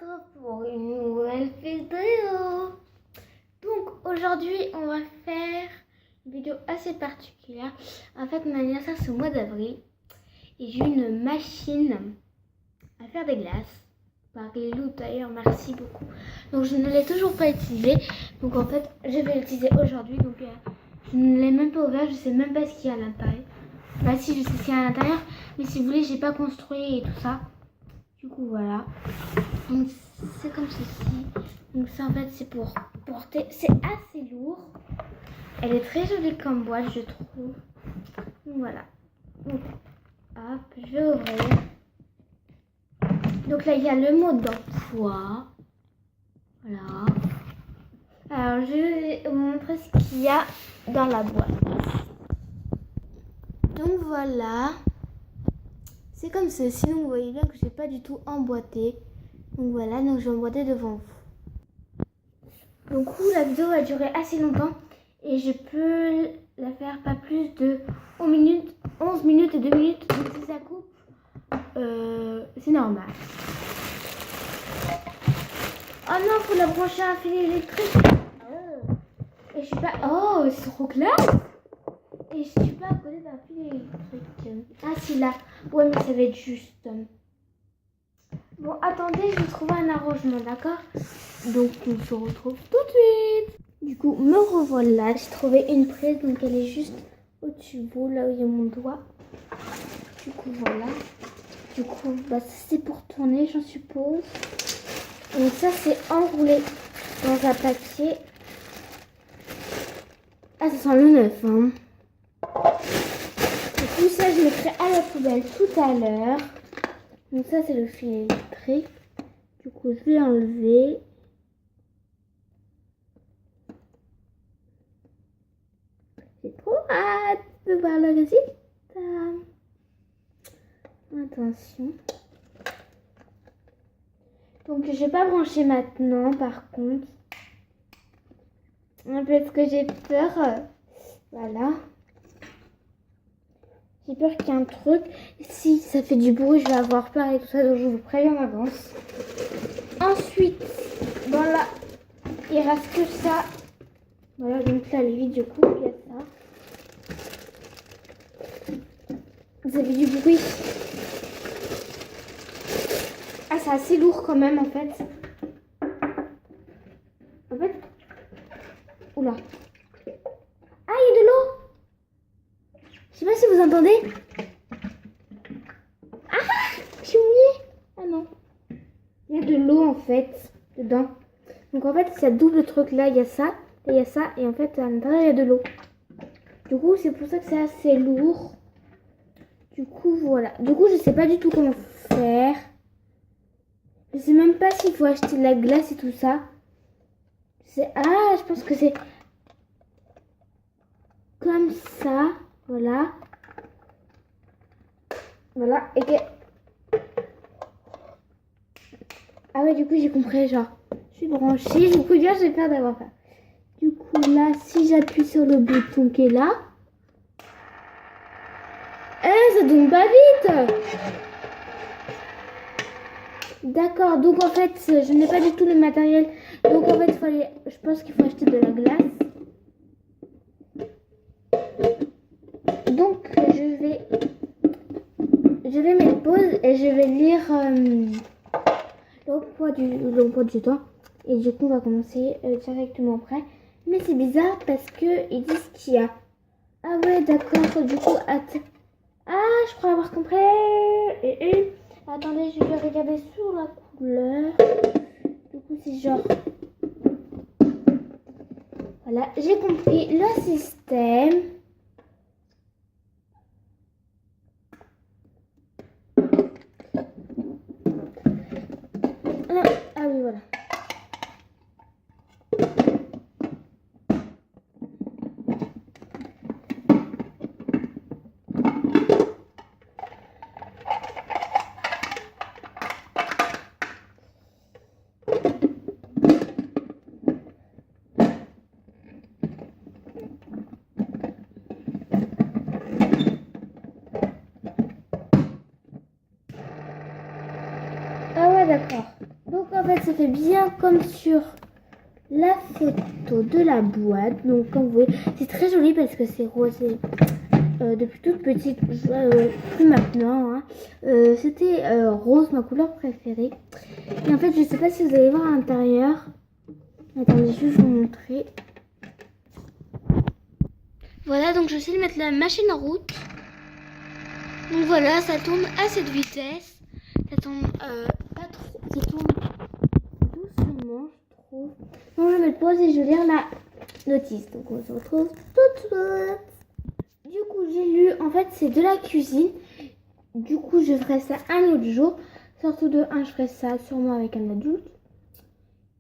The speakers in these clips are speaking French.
retrouve pour une nouvelle vidéo. Donc aujourd'hui on va faire une vidéo assez particulière. En fait mon anniversaire c'est au mois d'avril et j'ai une machine à faire des glaces par Lilou d'ailleurs, merci beaucoup. Donc je ne l'ai toujours pas utilisée, donc en fait je vais l'utiliser aujourd'hui. Donc je ne l'ai même pas ouvert, je sais même pas ce qu'il y a à l'intérieur. Bah si, je sais ce qu'il y a à l'intérieur, mais si vous voulez j'ai pas construit et tout ça. Du coup voilà, donc c'est comme ceci. Donc ça en fait c'est pour porter, c'est assez lourd. Elle est très jolie comme boîte je trouve. Donc voilà, donc hop, je vais ouvrir. Donc là il y a le mot d'emploi. Voilà. Alors je vais vous montrer ce qu'il y a dans la boîte. Donc voilà. C'est comme ceci, donc vous voyez bien que je n'ai pas du tout emboîté. Donc voilà, donc je vais emboîter devant vous. Donc la vidéo va durer assez longtemps et je peux la faire pas plus de 11 minutes et 2 minutes. Donc si ça coupe, c'est normal. Oh non, faut la brancher à un fil électrique. Et je suis pas... Oh, c'est trop classe. Et je suis pas à côté d'un fil électrique. Ah si, là. Ouais, mais ça va être juste. Bon, attendez, je vais trouver un arrangement, d'accord? Donc, on se retrouve tout de suite. Du coup, me revoilà. J'ai trouvé une prise, donc elle est juste au-dessus de vous, là où il y a mon doigt. Du coup, voilà. Du coup, bah, c'est pour tourner, j'en suppose. Donc ça, c'est enroulé dans un papier. Ah, ça sent le neuf, hein. Et tout ça, je mettrai à la poubelle tout à l'heure. Donc ça, c'est le fil électrique. Du coup, je vais enlever. J'ai trop hâte de voir le résultat. Attention. Donc, je vais pas brancher maintenant, par contre. Parce que j'ai peur. Voilà. J'ai peur qu'il y ait un truc. Si ça fait du bruit, je vais avoir peur et tout ça. Donc, je vous préviens en avance. Ensuite, dans la... il reste que ça. Voilà, donc là, les vides, du coup, il y a ça. Vous avez du bruit. Ah, c'est assez lourd quand même, en fait. Oula. Ah, il y a de l'eau. Je sais pas si vous entendez. Ah, je suis mouillée. Ah non. Il y a de l'eau, en fait, dedans. Donc, en fait, c'est double truc. Là, il y a ça. Et il y a ça. Et en fait, à l'intérieur, il y a de l'eau. Du coup, c'est pour ça que c'est assez lourd. Du coup, voilà. Du coup, je sais pas du tout comment faire. Je sais même pas s'il faut acheter de la glace et tout ça. Ah, je pense que c'est comme ça. Voilà. Voilà. Et que... Ah ouais, du coup, j'ai compris. Genre, je suis branchée. Du coup, j'ai peur d'avoir peur. Du coup, là, si j'appuie sur le bouton qui est là. Eh, ça tourne pas vite. D'accord, donc en fait, je n'ai pas du tout le matériel. Donc en fait, je pense qu'il faut acheter de la glace. Donc je vais mettre pause et je vais lire l'emploi du temps. Et du coup, on va commencer directement après. Mais c'est bizarre parce que ils disent qu'il y a. Ah ouais, d'accord. Du coup, je crois avoir compris. Attendez, je vais regarder sur la couleur. Du coup, c'est genre... Voilà, j'ai compris le système. Ah oui, voilà. Ah ouais, d'accord. Donc en fait, ça fait bien comme sur la photo de la boîte. Donc comme vous voyez, c'est très joli parce que c'est rosé. Depuis toute petite, plus maintenant, hein. C'était rose, ma couleur préférée. Et en fait, je sais pas si vous allez voir à l'intérieur. Attendez, je vais vous montrer. Voilà, donc je sais de mettre la machine en route. Donc voilà, ça tourne à cette vitesse. Ça tourne pas trop, ça tourne doucement, je trouve. Donc je vais mettre pause et je vais lire la notice. Donc on se retrouve tout de suite. Du coup, j'ai lu, en fait, c'est de la cuisine. Du coup, je ferai ça un autre jour. Surtout de 1, je ferai ça sûrement avec un adulte.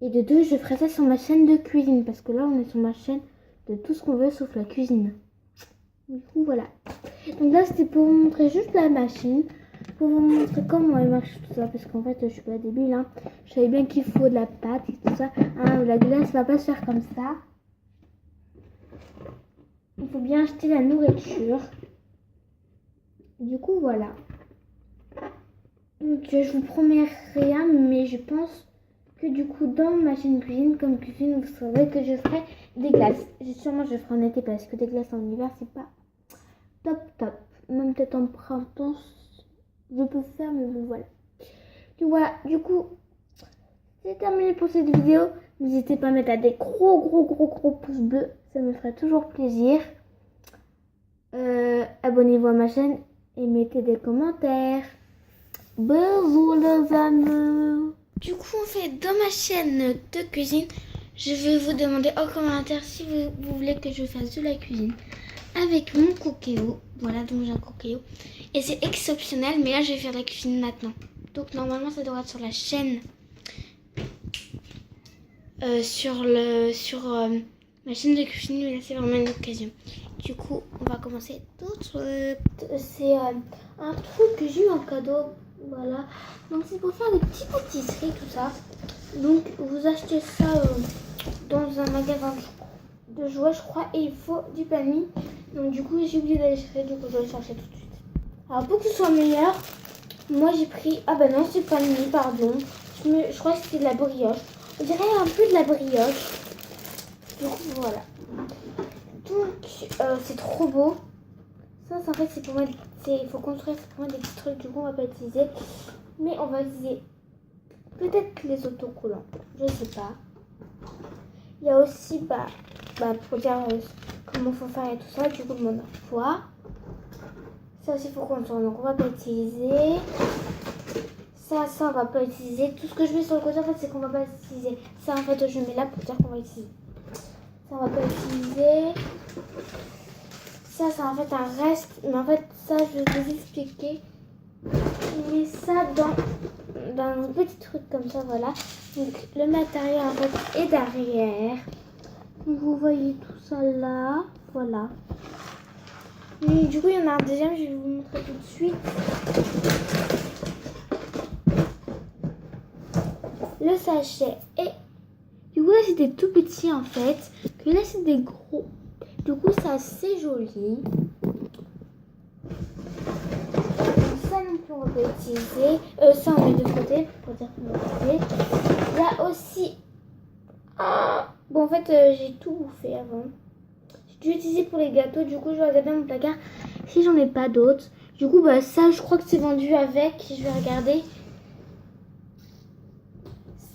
Et de 2, je ferai ça sur ma chaîne de cuisine. Parce que là, on est sur ma chaîne de tout ce qu'on veut sauf la cuisine. Du coup, voilà. Donc là, c'était pour vous montrer juste la machine. Pour vous montrer comment elle marche, tout ça. Parce qu'en fait, je suis pas débile, hein. Je savais bien qu'il faut de la pâte et tout ça. Hein, la glace va pas se faire comme ça. Il faut bien acheter la nourriture. Du coup, voilà. Donc, je vous promets rien, mais je pense que du coup, dans ma chaîne cuisine, comme cuisine, vous saurez que je ferai des glaces. Sûrement, je ferai en été parce que des glaces en hiver, c'est pas top. Même peut-être en printemps, je peux faire, mais bon, voilà. Donc, voilà, du coup, c'est terminé pour cette vidéo. N'hésitez pas à mettre des gros pouces bleus. Ça me ferait toujours plaisir. Abonnez-vous à ma chaîne et mettez des commentaires. Bisous les amis. Du coup, en fait, dans ma chaîne de cuisine, je vais vous demander en commentaire si vous voulez que je fasse de la cuisine avec mon Cookéo. Voilà, donc j'ai un Cookéo. Et c'est exceptionnel, mais là, je vais faire de la cuisine maintenant. Donc, normalement, ça doit être sur la chaîne. Sur ma chaîne de cuisine, mais là, c'est vraiment une occasion. Du coup, on va commencer tout de suite. C'est un truc que j'ai eu en cadeau. Voilà. Donc, c'est pour faire des petites pâtisseries, tout ça. Donc, vous achetez ça dans un magasin de jouets, je crois. Et il faut du pain. Donc, du coup, j'ai oublié d'aller chercher. Du coup, je vais le chercher tout de suite. Alors, pour que ce soit meilleur, moi, j'ai pris... Ah bah non, c'est pas de pardon. Je crois que c'était de la brioche. On dirait un peu de la brioche. Donc, voilà. Donc, c'est trop beau. Ça, en fait, c'est pour mettre... Il faut construire pour mettre des petits trucs. Du coup, on va pas utiliser. Mais on va utiliser peut-être les autocollants. Je sais pas. Il y a aussi, pour dire comment faut faire et tout ça. Du coup, le mode foi. Ça aussi, il faut construire. Donc, on va pas utiliser. Ça, on va pas utiliser. Tout ce que je mets sur le côté, en fait, c'est qu'on va pas utiliser. Ça, en fait, je mets là pour dire qu'on va utiliser. Ça, on va pas utiliser. Ça, c'est en fait un reste. Mais en fait, ça, je vais vous expliquer. Je mets ça dans un petit truc comme ça, voilà. Donc, le matériel, en fait, est derrière. Donc, vous voyez tout ça là. Voilà. Et du coup, il y en a un deuxième. Je vais vous montrer tout de suite. Le sachet est... Du coup, là, c'est des tout petits, en fait. Que là, c'est des gros. Du coup, c'est assez joli. Ça non plus, on va utiliser. Ça, on met de côté pour dire qu'on va utiliser. Il y a aussi... Bon, en fait, j'ai tout bouffé avant. J'ai dû utiliser pour les gâteaux. Du coup, je vais regarder mon placard si j'en ai pas d'autres. Du coup, ça, je crois que c'est vendu avec. Je vais regarder.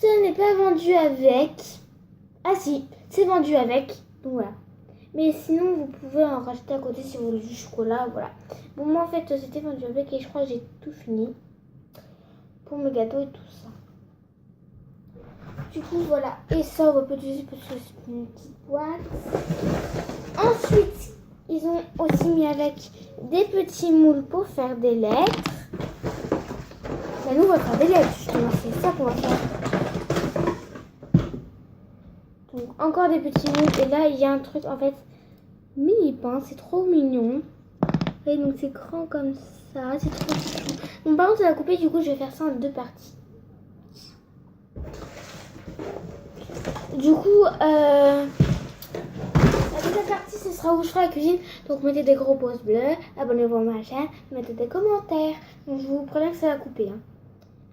Ce n'est pas vendu avec. Ah si, c'est vendu avec. Donc voilà. Mais sinon, vous pouvez en racheter à côté si vous voulez du chocolat. Voilà. Bon, moi en fait, c'était vendu avec et je crois que j'ai tout fini. Pour mes gâteaux et tout ça. Du coup, voilà. Et ça, on va pas utiliser parce que c'est une petite boîte. Ensuite, ils ont aussi mis avec des petits moules pour faire des lettres. Bah, nous, on va faire des lettres, justement. C'est ça qu'on va faire. Donc, encore des petits moules. Et là, il y a un truc, en fait, mini pain. C'est trop mignon. Et donc, c'est grand comme ça. C'est trop chou. Bon, par contre, ça va couper. Du coup, je vais faire ça en 2 parties. Du coup, la deuxième partie, ce sera où je ferai la cuisine. Donc, mettez des gros pouces bleus. Abonnez-vous à ma chaîne. Mettez des commentaires. Donc, je vous promets que ça va couper. Hein.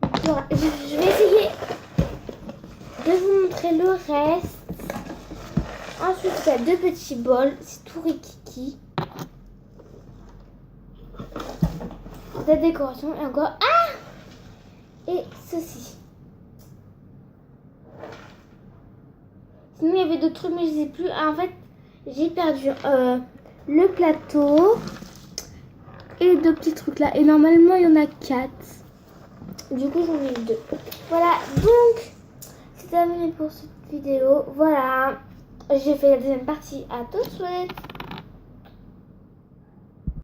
Donc, voilà. Je vais essayer vais vous montrer le reste. Ensuite, il y a 2 petits bols. C'est tout rikiki. Des décorations et encore. Ah! Et ceci. Sinon, il y avait d'autres trucs, mais je ne sais plus. En fait, j'ai perdu le plateau et 2 petits trucs là. Et normalement, il y en a 4. Du coup, j'en ai 2. Voilà, donc, c'est terminé pour cette vidéo. Voilà, j'ai fait la deuxième partie. À tout de suite.